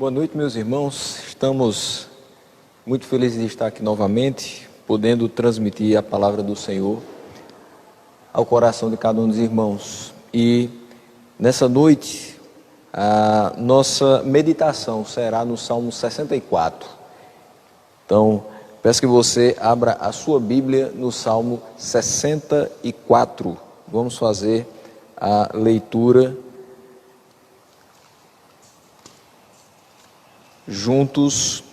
Boa noite, meus irmãos. Estamos muito felizes de estar aqui novamente, podendo transmitir a palavra do Senhor ao coração de cada um dos irmãos. E nessa noite, a nossa meditação será no Salmo 64. Então, peço que você abra a sua Bíblia no Salmo 64. Vamos fazer a leitura juntos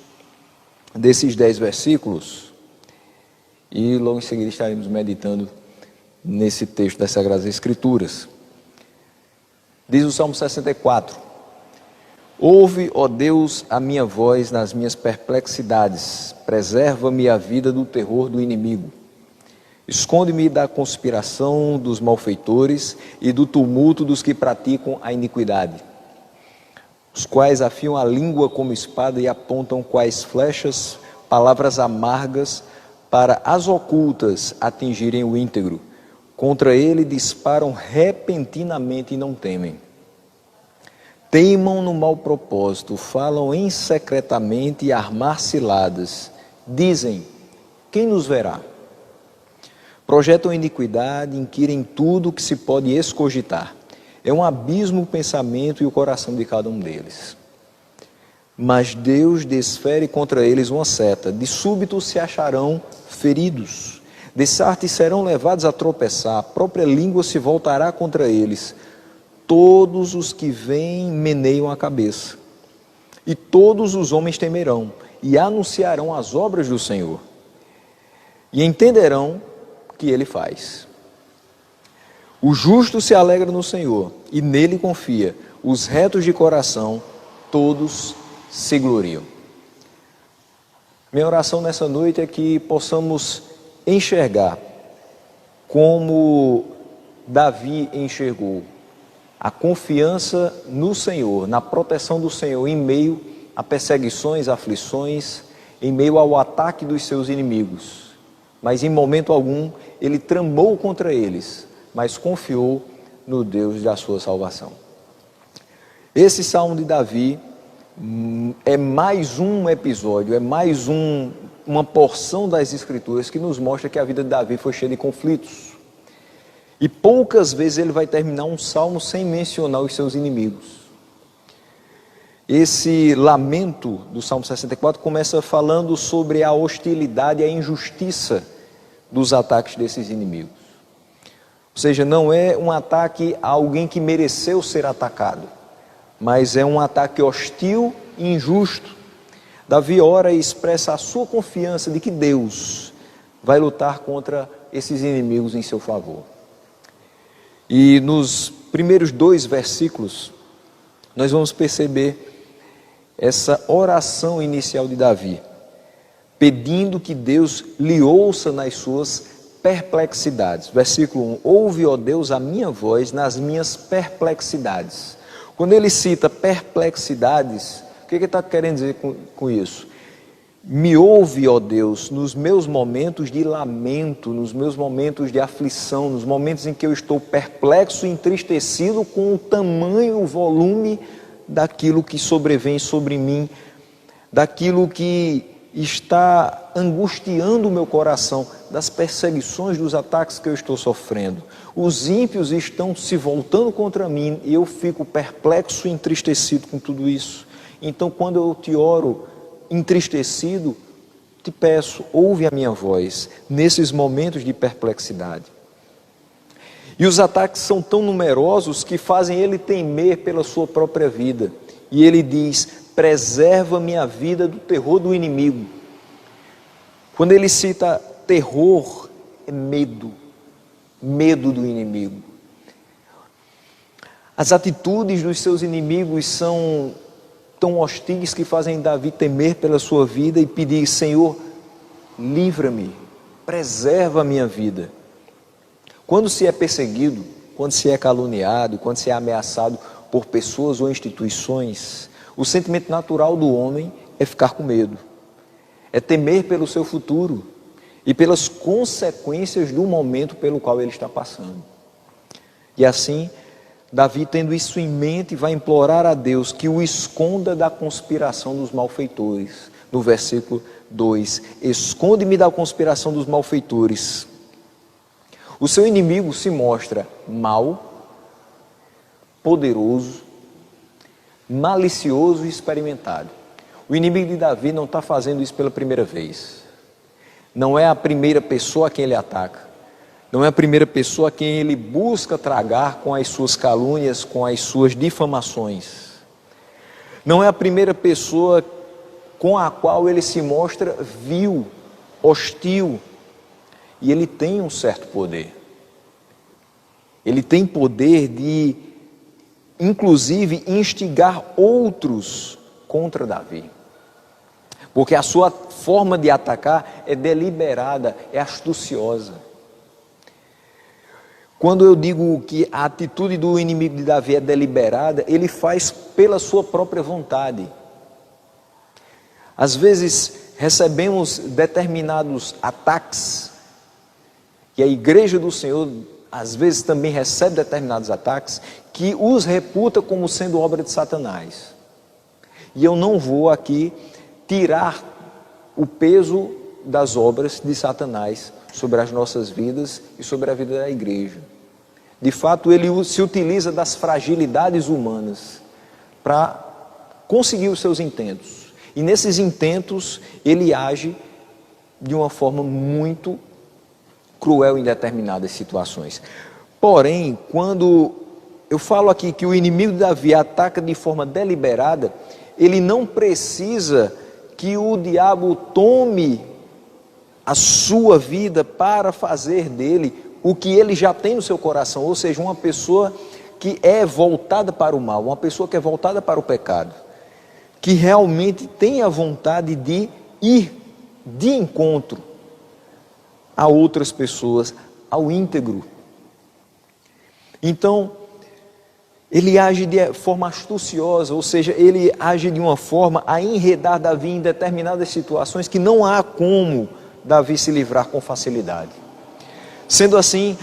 desses 10 versículos e logo em seguida estaremos meditando nesse texto das Sagradas Escrituras. Diz o Salmo 64: Ouve, ó Deus, a minha voz nas minhas perplexidades, preserva-me a vida do terror do inimigo. Esconde-me da conspiração dos malfeitores e do tumulto dos que praticam a iniquidade, os quais afiam a língua como espada e apontam quais flechas, palavras amargas, para as ocultas atingirem o íntegro. Contra ele disparam repentinamente e não temem. Teimam no mau propósito, falam insecretamente e armar ciladas. Dizem: quem nos verá? Projetam iniquidade, inquirem tudo que se pode escogitar. É um abismo o pensamento e o coração de cada um deles. Mas Deus desfere contra eles uma seta, de súbito se acharão feridos, de sartes serão levados a tropeçar, a própria língua se voltará contra eles. Todos os que veem meneiam a cabeça, e todos os homens temerão, e anunciarão as obras do Senhor, e entenderão que Ele faz. O justo se alegra no Senhor, e nele confia. Os retos de coração, todos se gloriam. Minha oração nessa noite é que possamos enxergar como Davi enxergou a confiança no Senhor, na proteção do Senhor em meio a perseguições, aflições, em meio ao ataque dos seus inimigos. Mas em momento algum ele tramou contra eles, mas confiou no Deus da sua salvação. Esse Salmo de Davi é mais um episódio, é mais uma porção das Escrituras que nos mostra que a vida de Davi foi cheia de conflitos. E poucas vezes ele vai terminar um salmo sem mencionar os seus inimigos. Esse lamento do Salmo 64 começa falando sobre a hostilidade e a injustiça dos ataques desses inimigos. Ou seja, não é um ataque a alguém que mereceu ser atacado, mas é um ataque hostil e injusto. Davi ora e expressa a sua confiança de que Deus vai lutar contra esses inimigos em seu favor. E nos primeiros 2 versículos, nós vamos perceber essa oração inicial de Davi, pedindo que Deus lhe ouça nas suas perplexidades. Versículo 1: Ouve, ó Deus, a minha voz nas minhas perplexidades. Quando ele cita perplexidades, o que ele está querendo dizer com isso? Me ouve, ó Deus, nos meus momentos de lamento, nos meus momentos de aflição, nos momentos em que eu estou perplexo e entristecido com o tamanho, o volume daquilo que sobrevém sobre mim, daquilo que está angustiando o meu coração, das perseguições, dos ataques que eu estou sofrendo. Os ímpios estão se voltando contra mim e eu fico perplexo e entristecido com tudo isso. Então, quando eu te oro entristecido, te peço, ouve a minha voz nesses momentos de perplexidade. E os ataques são tão numerosos que fazem ele temer pela sua própria vida. E ele diz: preserva minha vida do terror do inimigo. Quando ele cita terror, é medo do inimigo. As atitudes dos seus inimigos são tão hostis que fazem Davi temer pela sua vida e pedir: Senhor, livra-me, preserva a minha vida. Quando se é perseguido, quando se é caluniado, quando se é ameaçado por pessoas ou instituições, o sentimento natural do homem é ficar com medo, é temer pelo seu futuro e pelas consequências do momento pelo qual ele está passando. E assim, Davi, tendo isso em mente, vai implorar a Deus que o esconda da conspiração dos malfeitores. No versículo 2: esconde-me da conspiração dos malfeitores. O seu inimigo se mostra mau, poderoso, malicioso e experimentado. O inimigo de Davi não está fazendo isso pela primeira vez. Não é a primeira pessoa a quem ele ataca. Não é a primeira pessoa a quem ele busca tragar com as suas calúnias, com as suas difamações. Não é a primeira pessoa com a qual ele se mostra vil, hostil. E ele tem um certo poder. Ele tem poder de, inclusive, instigar outros contra Davi. Porque a sua forma de atacar é deliberada, é astuciosa. Quando eu digo que a atitude do inimigo de Davi é deliberada, ele faz pela sua própria vontade. Às vezes recebemos determinados ataques, e a igreja do Senhor às vezes também recebe determinados ataques, que os reputa como sendo obra de Satanás. E eu não vou aqui tirar o peso das obras de Satanás sobre as nossas vidas e sobre a vida da igreja. De fato, ele se utiliza das fragilidades humanas para conseguir os seus intentos. E nesses intentos, ele age de uma forma muito cruel em determinadas situações. Porém, quando eu falo aqui que o inimigo de Davi ataca de forma deliberada, ele não precisa que o diabo tome a sua vida para fazer dele o que ele já tem no seu coração, ou seja, uma pessoa que é voltada para o mal, uma pessoa que é voltada para o pecado, que realmente tem a vontade de ir de encontro a outras pessoas, ao íntegro. Então, ele age de forma astuciosa, ou seja, ele age de uma forma a enredar Davi em determinadas situações que não há como Davi se livrar com facilidade. Sendo assim,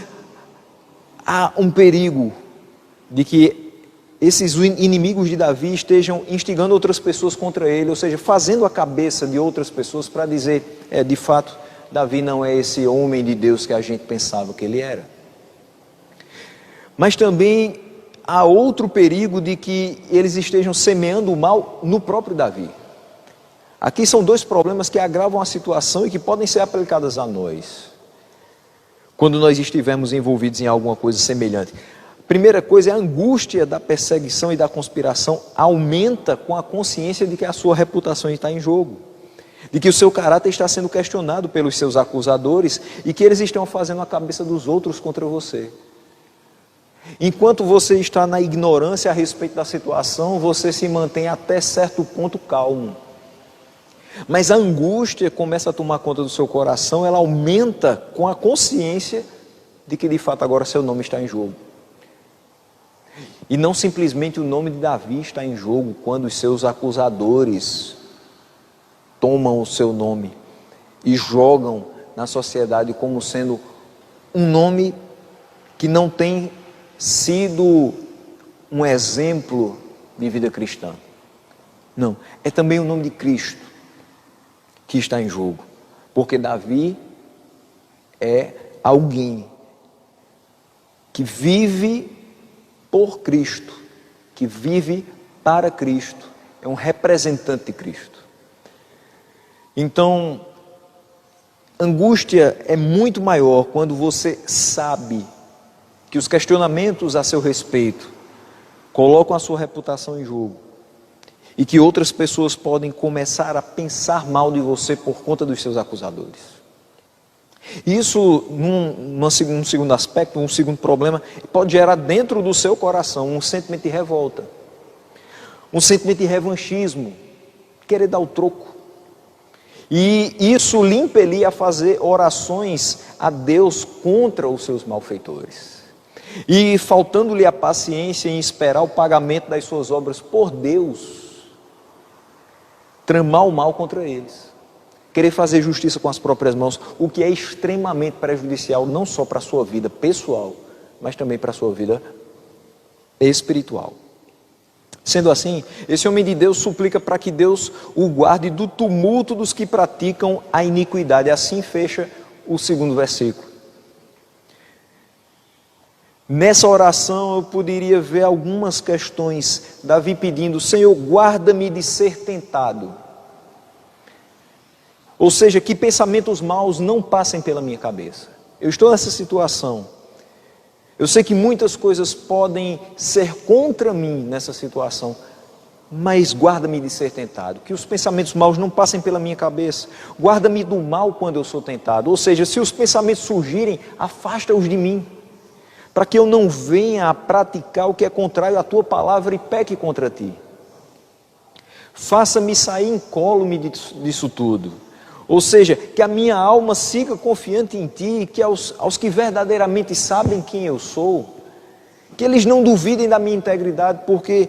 há um perigo de que esses inimigos de Davi estejam instigando outras pessoas contra ele, ou seja, fazendo a cabeça de outras pessoas para dizer, de fato, Davi não é esse homem de Deus que a gente pensava que ele era. Mas também há outro perigo de que eles estejam semeando o mal no próprio Davi. Aqui são dois problemas que agravam a situação e que podem ser aplicadas a nós, quando nós estivermos envolvidos em alguma coisa semelhante. A primeira coisa é a angústia da perseguição e da conspiração aumenta com a consciência de que a sua reputação está em jogo, de que o seu caráter está sendo questionado pelos seus acusadores e que eles estão fazendo a cabeça dos outros contra você. Enquanto você está na ignorância a respeito da situação, você se mantém até certo ponto calmo. Mas a angústia começa a tomar conta do seu coração, ela aumenta com a consciência de que de fato agora seu nome está em jogo. E não simplesmente o nome de Davi está em jogo quando os seus acusadores tomam o seu nome e jogam na sociedade como sendo um nome que não tem sido um exemplo de vida cristã. Não, é também o nome de Cristo que está em jogo, porque Davi é alguém que vive por Cristo, que vive para Cristo, é um representante de Cristo. Então, angústia é muito maior quando você sabe que os questionamentos a seu respeito colocam a sua reputação em jogo e que outras pessoas podem começar a pensar mal de você por conta dos seus acusadores. Isso, num segundo aspecto, um segundo problema, pode gerar dentro do seu coração um sentimento de revolta, um sentimento de revanchismo, querer dar o troco. E isso lhe impelia a fazer orações a Deus contra os seus malfeitores. E faltando-lhe a paciência em esperar o pagamento das suas obras por Deus, tramar o mal contra eles. Querer fazer justiça com as próprias mãos, o que é extremamente prejudicial, não só para a sua vida pessoal, mas também para a sua vida espiritual. Sendo assim, esse homem de Deus suplica para que Deus o guarde do tumulto dos que praticam a iniquidade. Assim fecha o segundo versículo. Nessa oração eu poderia ver algumas questões. Davi pedindo: Senhor, guarda-me de ser tentado. Ou seja, que pensamentos maus não passem pela minha cabeça. Eu estou nessa situação. Eu sei que muitas coisas podem ser contra mim nessa situação, mas guarda-me de ser tentado. Que os pensamentos maus não passem pela minha cabeça. Guarda-me do mal quando eu sou tentado. Ou seja, se os pensamentos surgirem, afasta-os de mim, para que eu não venha a praticar o que é contrário à tua palavra e peque contra ti. Faça-me sair incólume disso tudo. Ou seja, que a minha alma siga confiante em ti, que aos que verdadeiramente sabem quem eu sou, que eles não duvidem da minha integridade, porque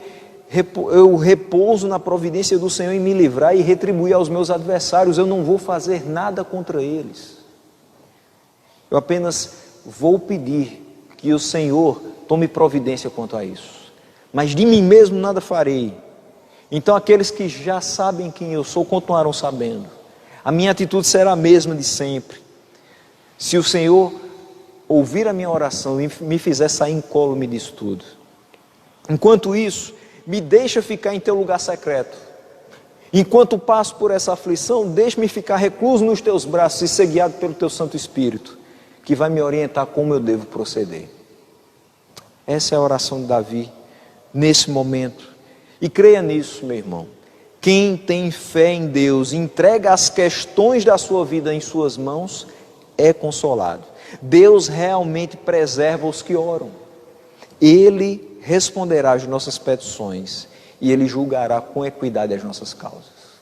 eu repouso na providência do Senhor em me livrar e retribuir aos meus adversários. Eu não vou fazer nada contra eles. Eu apenas vou pedir que o Senhor tome providência quanto a isso. Mas de mim mesmo nada farei. Então aqueles que já sabem quem eu sou continuarão sabendo. A minha atitude será a mesma de sempre. Se o Senhor ouvir a minha oração e me fizer sair incólume disso tudo. Enquanto isso, me deixa ficar em teu lugar secreto. Enquanto passo por essa aflição, deixa-me ficar recluso nos teus braços e ser guiado pelo teu Santo Espírito, que vai me orientar como eu devo proceder. Essa é a oração de Davi, nesse momento. E creia nisso, meu irmão. Quem tem fé em Deus, entrega as questões da sua vida em suas mãos, é consolado. Deus realmente preserva os que oram. Ele responderá às nossas petições e Ele julgará com equidade as nossas causas.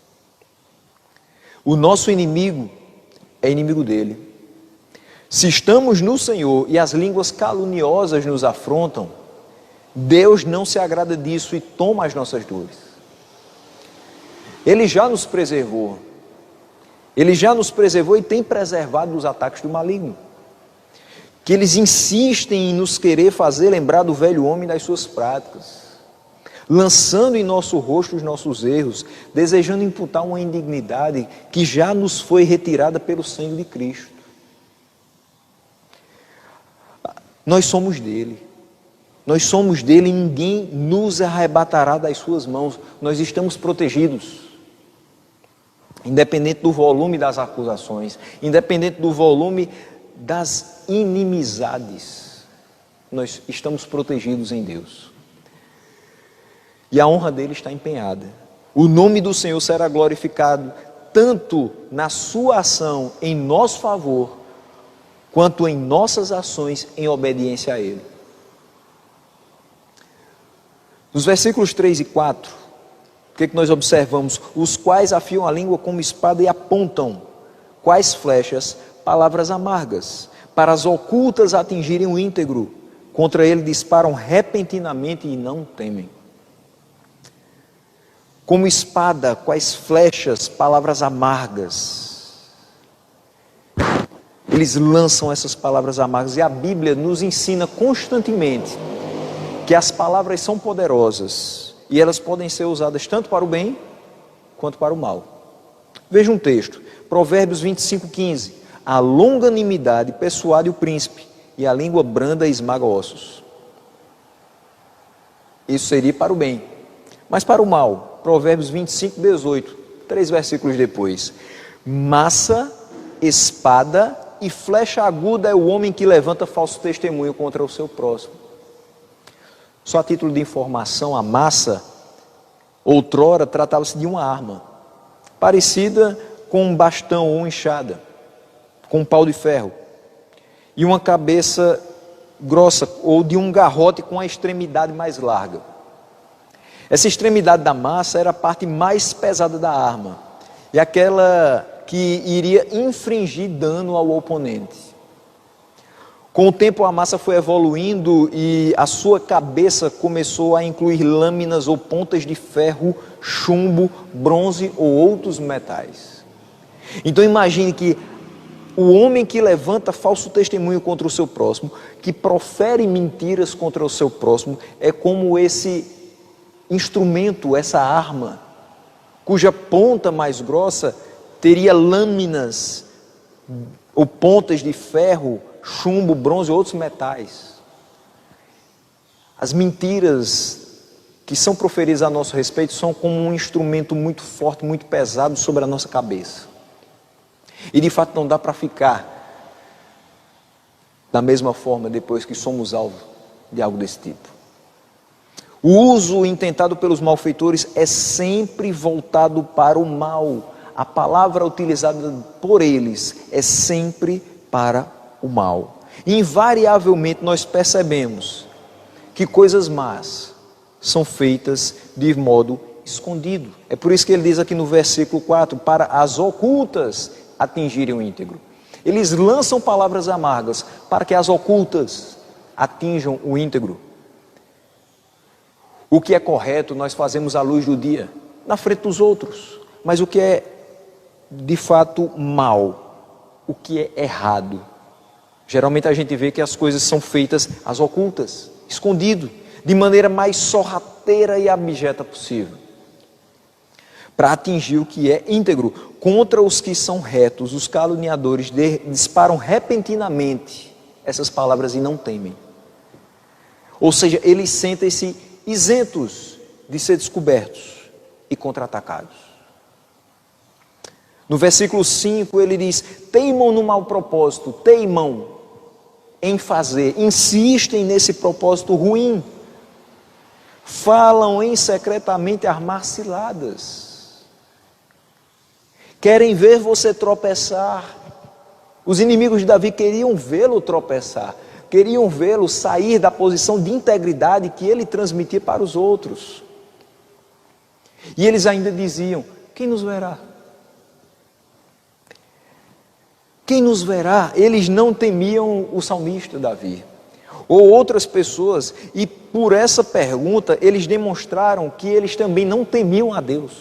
O nosso inimigo é inimigo dele. Se estamos no Senhor e as línguas caluniosas nos afrontam, Deus não se agrada disso e toma as nossas dores. Ele já nos preservou. Ele já nos preservou e tem preservado dos ataques do maligno. Que eles insistem em nos querer fazer lembrar do velho homem das suas práticas, lançando em nosso rosto os nossos erros, desejando imputar uma indignidade que já nos foi retirada pelo sangue de Cristo. Nós somos dele. Nós somos dele e ninguém nos arrebatará das suas mãos. Nós estamos protegidos. Independente do volume das acusações, independente do volume das inimizades, nós estamos protegidos em Deus. E a honra dele está empenhada. O nome do Senhor será glorificado tanto na sua ação em nosso favor, quanto em nossas ações em obediência a ele. Nos versículos 3 e 4, o que nós observamos? Os quais afiam a língua como espada e apontam, quais flechas, palavras amargas, para as ocultas atingirem o íntegro, contra ele disparam repentinamente e não temem. Como espada, quais flechas, palavras amargas. Eles lançam essas palavras amargas e a Bíblia nos ensina constantemente que as palavras são poderosas e elas podem ser usadas tanto para o bem quanto para o mal. Veja um texto, Provérbios 25:15. A longanimidade persuade o príncipe e a língua branda esmaga ossos. Isso seria para o bem. Mas para o mal, Provérbios 25:18, 3 versículos depois. Massa, espada e flecha aguda é o homem que levanta falso testemunho contra o seu próximo. Só a título de informação, a massa, outrora, tratava-se de uma arma, parecida com um bastão ou enxada, com um pau de ferro, e uma cabeça grossa, ou de um garrote com a extremidade mais larga. Essa extremidade da massa era a parte mais pesada da arma, e aquela que iria infligir dano ao oponente. Com o tempo a massa foi evoluindo e a sua cabeça começou a incluir lâminas ou pontas de ferro, chumbo, bronze ou outros metais. Então imagine que o homem que levanta falso testemunho contra o seu próximo, que profere mentiras contra o seu próximo, é como esse instrumento, essa arma, cuja ponta mais grossa teria lâminas ou pontas de ferro, chumbo, bronze ou outros metais. As mentiras que são proferidas a nosso respeito são como um instrumento muito forte, muito pesado sobre a nossa cabeça. E de fato não dá para ficar da mesma forma depois que somos alvo de algo desse tipo. O uso intentado pelos malfeitores é sempre voltado para o mal. A palavra utilizada por eles é sempre para o mal. Invariavelmente nós percebemos que coisas más são feitas de modo escondido. É por isso que ele diz aqui no versículo 4, para as ocultas atingirem o íntegro. Eles lançam palavras amargas para que as ocultas atinjam o íntegro. O que é correto nós fazemos à luz do dia, na frente dos outros. Mas o que é de fato mal, o que é errado, geralmente a gente vê que as coisas são feitas às ocultas, escondido, de maneira mais sorrateira e abjeta possível, para atingir o que é íntegro. Contra os que são retos, os caluniadores disparam repentinamente essas palavras e não temem. Ou seja, eles sentem-se isentos de ser descobertos e contra-atacados. No versículo 5 ele diz, teimam no mau propósito, teimam em fazer, insistem nesse propósito ruim, falam em secretamente armar ciladas, querem ver você tropeçar. Os inimigos de Davi queriam vê-lo tropeçar, queriam vê-lo sair da posição de integridade que ele transmitia para os outros. E eles ainda diziam, quem nos verá? Quem nos verá? Eles não temiam o salmista Davi, ou outras pessoas, e por essa pergunta eles demonstraram que eles também não temiam a Deus.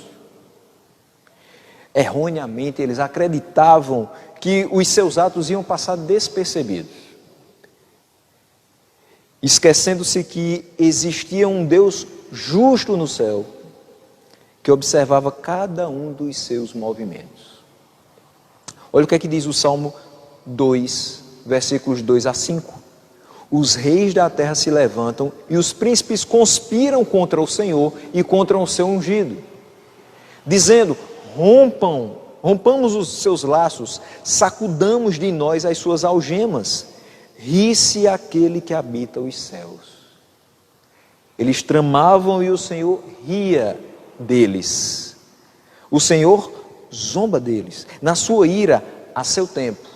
Erroneamente eles acreditavam que os seus atos iam passar despercebidos, esquecendo-se que existia um Deus justo no céu, que observava cada um dos seus movimentos. Olha o que é que diz o Salmo 2, versículos 2 a 5. Os reis da terra se levantam e os príncipes conspiram contra o Senhor e contra o seu ungido, dizendo, rompamos os seus laços, sacudamos de nós as suas algemas, ri-se aquele que habita os céus. Eles tramavam e o Senhor ria deles. O Senhor zomba deles. Na sua ira, a seu tempo,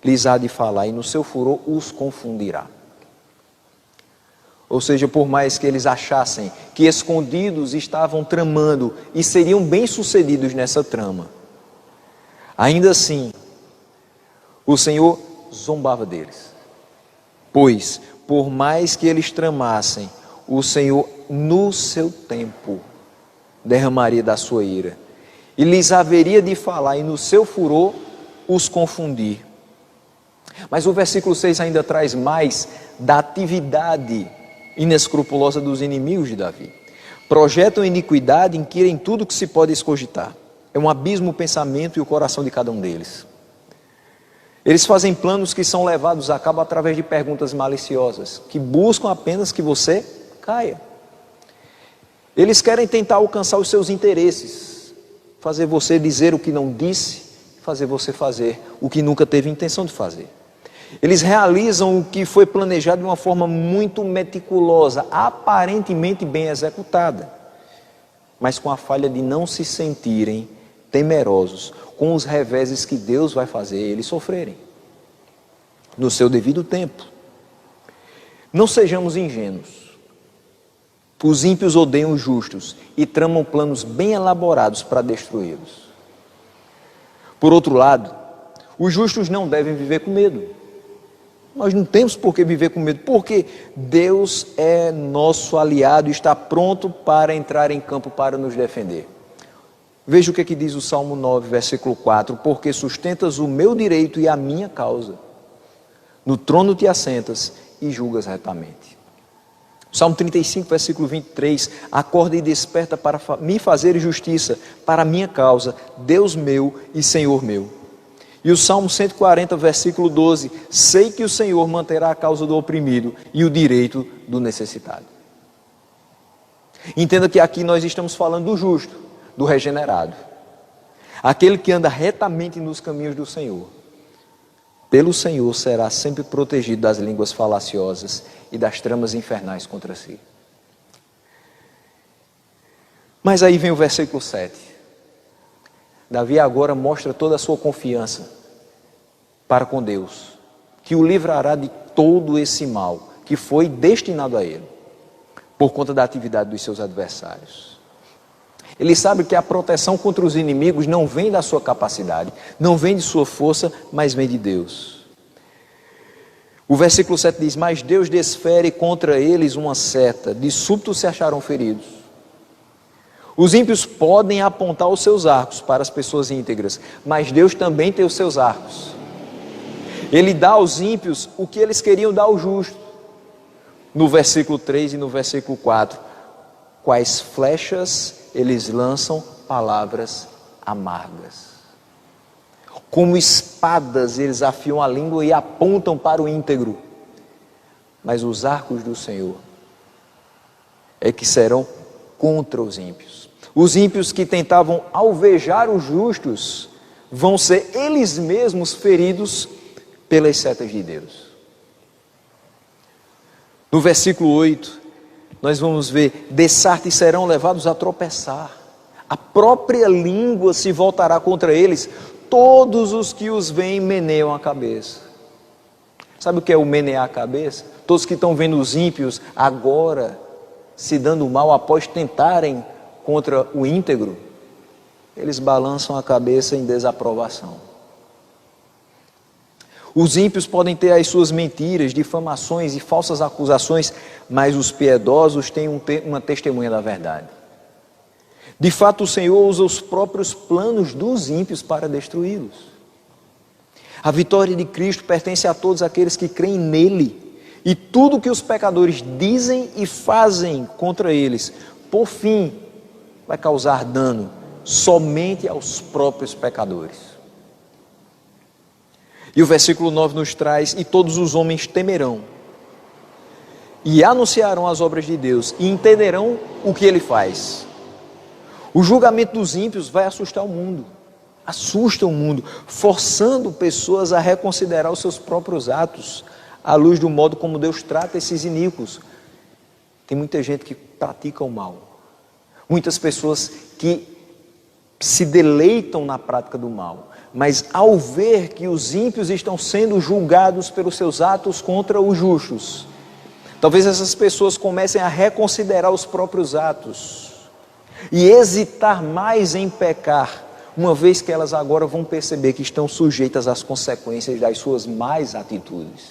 lhes há de falar, e no seu furor os confundirá. Ou seja, por mais que eles achassem que escondidos estavam tramando e seriam bem-sucedidos nessa trama, ainda assim, o Senhor zombava deles. Pois, por mais que eles tramassem, o Senhor, no seu tempo, derramaria da sua ira, e lhes haveria de falar, e no seu furor os confundir. Mas o versículo 6 ainda traz mais da atividade inescrupulosa dos inimigos de Davi. Projetam iniquidade, inquirem tudo que se pode escogitar. É um abismo o pensamento e o coração de cada um deles. Eles fazem planos que são levados a cabo através de perguntas maliciosas, que buscam apenas que você caia. Eles querem tentar alcançar os seus interesses, fazer você dizer o que não disse, fazer você fazer o que nunca teve intenção de fazer. Eles realizam o que foi planejado de uma forma muito meticulosa, aparentemente bem executada, mas com a falha de não se sentirem temerosos com os reveses que Deus vai fazer eles sofrerem no seu devido tempo. Não sejamos ingênuos. Os ímpios odeiam os justos e tramam planos bem elaborados para destruí-los. Por outro lado, os justos não devem viver com medo. Nós não temos por que viver com medo, porque Deus é nosso aliado e está pronto para entrar em campo para nos defender. Veja o que diz o Salmo 9, versículo 4. Porque sustentas o meu direito e a minha causa. No trono te assentas e julgas retamente. Salmo 35, versículo 23. Acorda e desperta para me fazer justiça, para a minha causa, Deus meu e Senhor meu. E o Salmo 140, versículo 12. Sei que o Senhor manterá a causa do oprimido e o direito do necessitado. Entenda que aqui nós estamos falando do justo, do regenerado. Aquele que anda retamente nos caminhos do Senhor. Pelo Senhor será sempre protegido das línguas falaciosas e das tramas infernais contra si. Mas aí vem o versículo 7. Davi agora mostra toda a sua confiança para com Deus, que o livrará de todo esse mal que foi destinado a ele, por conta da atividade dos seus adversários. Ele sabe que a proteção contra os inimigos não vem da sua capacidade, não vem de sua força, mas vem de Deus. O versículo 7 diz: mas Deus desfere contra eles uma seta, de súbito se acharão feridos. Os ímpios podem apontar os seus arcos para as pessoas íntegras, mas Deus também tem os seus arcos. Ele dá aos ímpios o que eles queriam dar ao justo. No versículo 3 e no versículo 4, quais flechas eles lançam palavras amargas. Como espadas eles afiam a língua e apontam para o íntegro. Mas os arcos do Senhor é que serão contra os ímpios. Os ímpios que tentavam alvejar os justos vão ser eles mesmos feridos pelas setas de Deus. No versículo 8, nós vamos ver: dessarte serão levados a tropeçar, a própria língua se voltará contra eles, todos os que os veem meneiam a cabeça. Sabe o que é o menear a cabeça? Todos que estão vendo os ímpios agora se dando mal após tentarem contra o íntegro, eles balançam a cabeça em desaprovação. Os ímpios podem ter as suas mentiras, difamações e falsas acusações, mas os piedosos têm uma testemunha da verdade. De fato, o Senhor usa os próprios planos dos ímpios para destruí-los. A vitória de Cristo pertence a todos aqueles que creem nele, e tudo que os pecadores dizem e fazem contra eles, por fim, vai causar dano somente aos próprios pecadores. E o versículo 9 nos traz: e todos os homens temerão, e anunciarão as obras de Deus, e entenderão o que ele faz. O julgamento dos ímpios vai assustar o mundo, assusta o mundo, forçando pessoas a reconsiderar os seus próprios atos, à luz do modo como Deus trata esses iníquos. Tem muita gente que pratica o mal, muitas pessoas que se deleitam na prática do mal, mas ao ver que os ímpios estão sendo julgados pelos seus atos contra os justos, talvez essas pessoas comecem a reconsiderar os próprios atos e hesitar mais em pecar, uma vez que elas agora vão perceber que estão sujeitas às consequências das suas más atitudes.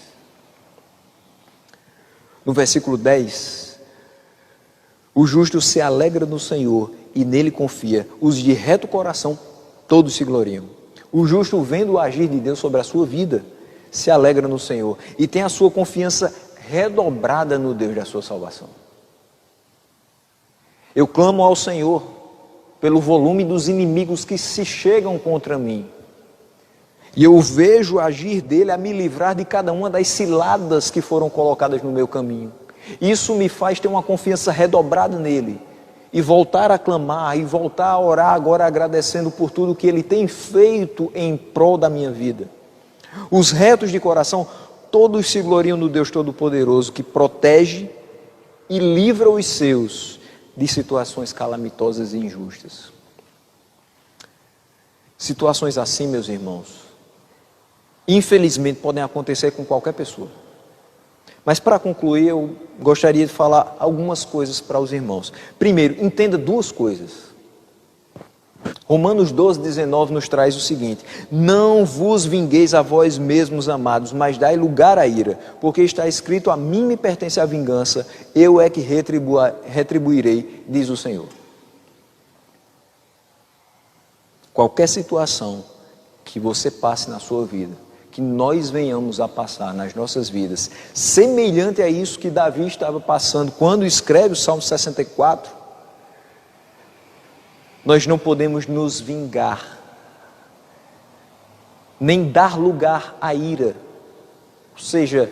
No versículo 10, o justo se alegra no Senhor e nele confia, os de reto coração todos se gloriam. O justo, vendo o agir de Deus sobre a sua vida, se alegra no Senhor e tem a sua confiança redobrada no Deus da sua salvação. Eu clamo ao Senhor pelo volume dos inimigos que se chegam contra mim, e eu vejo o agir dele a me livrar de cada uma das ciladas que foram colocadas no meu caminho. Isso me faz ter uma confiança redobrada nele, e voltar a clamar, e voltar a orar agora agradecendo por tudo que ele tem feito em prol da minha vida. Os retos de coração, todos se gloriam no Deus Todo-Poderoso, que protege e livra os seus de situações calamitosas e injustas. Situações assim, meus irmãos, infelizmente podem acontecer com qualquer pessoa. Mas para concluir, eu gostaria de falar algumas coisas para os irmãos. Primeiro, entenda duas coisas. Romanos 12:19 nos traz o seguinte: não vos vingueis a vós mesmos, amados, mas dai lugar à ira, porque está escrito: a mim me pertence a vingança, eu é que retribuirei, diz o Senhor. qualquer situação que você passe na sua vida, que nós venhamos a passar nas nossas vidas, semelhante a isso que Davi estava passando quando escreve o Salmo 64, nós não podemos nos vingar, nem dar lugar à ira, ou seja,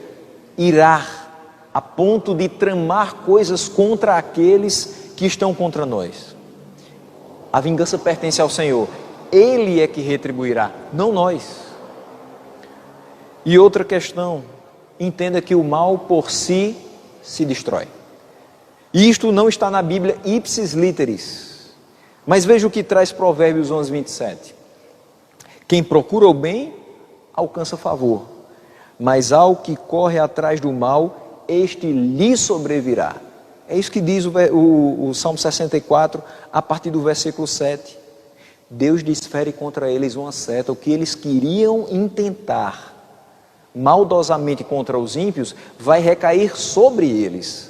irar a ponto de tramar coisas contra aqueles que estão contra nós. A vingança pertence ao Senhor, Ele é que retribuirá, não nós. E outra questão, entenda que o mal por si se destrói. E isto não está na Bíblia ipsis literis, mas veja o que traz Provérbios 11, 27. Quem procura o bem, alcança favor, mas ao que corre atrás do mal, este lhe sobrevirá. É isso que diz o Salmo 64, a partir do versículo 7. Deus desfere contra eles uma seta, o que eles queriam intentar maldosamente contra os ímpios, vai recair sobre eles.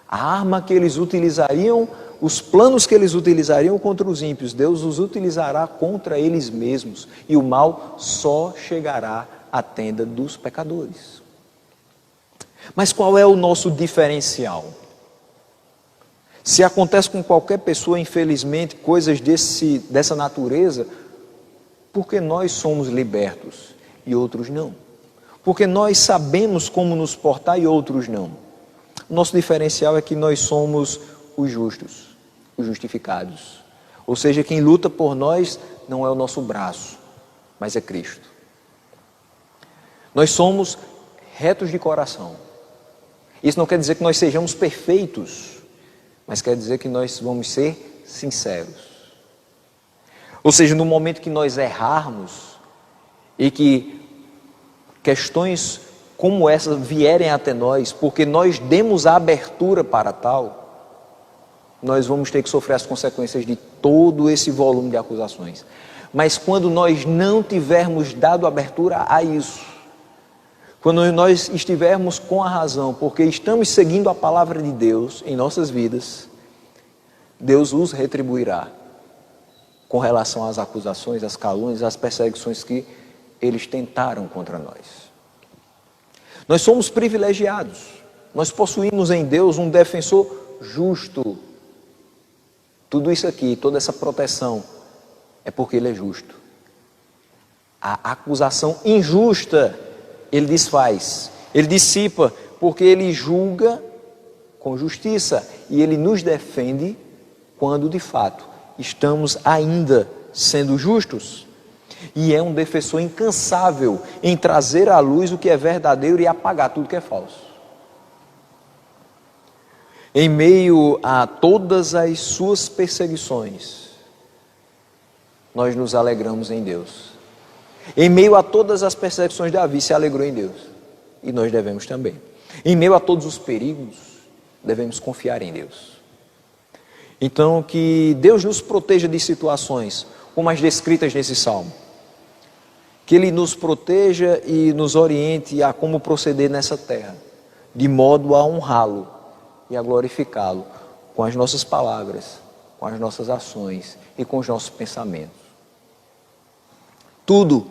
A arma que eles utilizariam, os planos que eles utilizariam contra os ímpios, Deus os utilizará contra eles mesmos, e o mal só chegará à tenda dos pecadores. Mas qual é o nosso diferencial? Se acontece com qualquer pessoa, infelizmente, coisas dessa natureza, porque nós somos libertos e outros não? Porque nós sabemos como nos portar e outros não? O nosso diferencial é que nós somos os justos, os justificados. Ou seja, quem luta por nós não é o nosso braço, mas é Cristo. Nós somos retos de coração. Isso não quer dizer que nós sejamos perfeitos, mas quer dizer que nós vamos ser sinceros. Ou seja, no momento que nós errarmos e que questões como essa vierem até nós, porque nós demos a abertura para tal, nós vamos ter que sofrer as consequências de todo esse volume de acusações. Mas quando nós não tivermos dado abertura a isso, quando nós estivermos com a razão, porque estamos seguindo a palavra de Deus em nossas vidas, Deus os retribuirá com relação às acusações, às calúnias, às perseguições que eles tentaram contra nós. Nós somos privilegiados, nós possuímos em Deus um defensor justo. Tudo isso aqui, toda essa proteção, é porque Ele é justo. A acusação injusta, Ele desfaz, Ele dissipa, porque Ele julga com justiça e Ele nos defende quando de fato estamos ainda sendo justos. E é um defensor incansável em trazer à luz o que é verdadeiro e apagar tudo que é falso. Em meio a todas as suas perseguições, nós nos alegramos em Deus. Em meio a todas as perseguições, Davi se alegrou em Deus. E nós devemos também. Em meio a todos os perigos, devemos confiar em Deus. Então, que Deus nos proteja de situações como as descritas nesse salmo. Que Ele nos proteja e nos oriente a como proceder nessa terra, de modo a honrá-lo e a glorificá-lo com as nossas palavras, com as nossas ações e com os nossos pensamentos. Tudo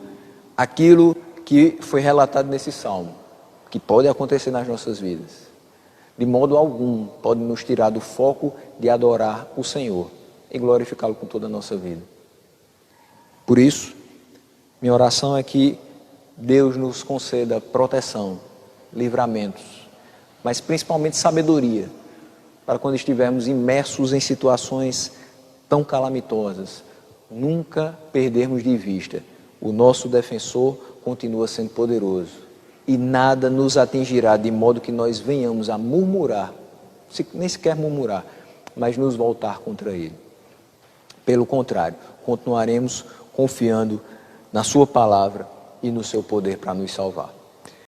aquilo que foi relatado nesse salmo, que pode acontecer nas nossas vidas, de modo algum pode nos tirar do foco de adorar o Senhor e glorificá-lo com toda a nossa vida. Por isso, minha oração é que Deus nos conceda proteção, livramentos, mas principalmente sabedoria, para quando estivermos imersos em situações tão calamitosas, nunca perdermos de vista. O nosso defensor continua sendo poderoso e nada nos atingirá de modo que nós venhamos a murmurar, nem sequer murmurar, mas nos voltar contra Ele. Pelo contrário, continuaremos confiando na sua palavra e no seu poder para nos salvar.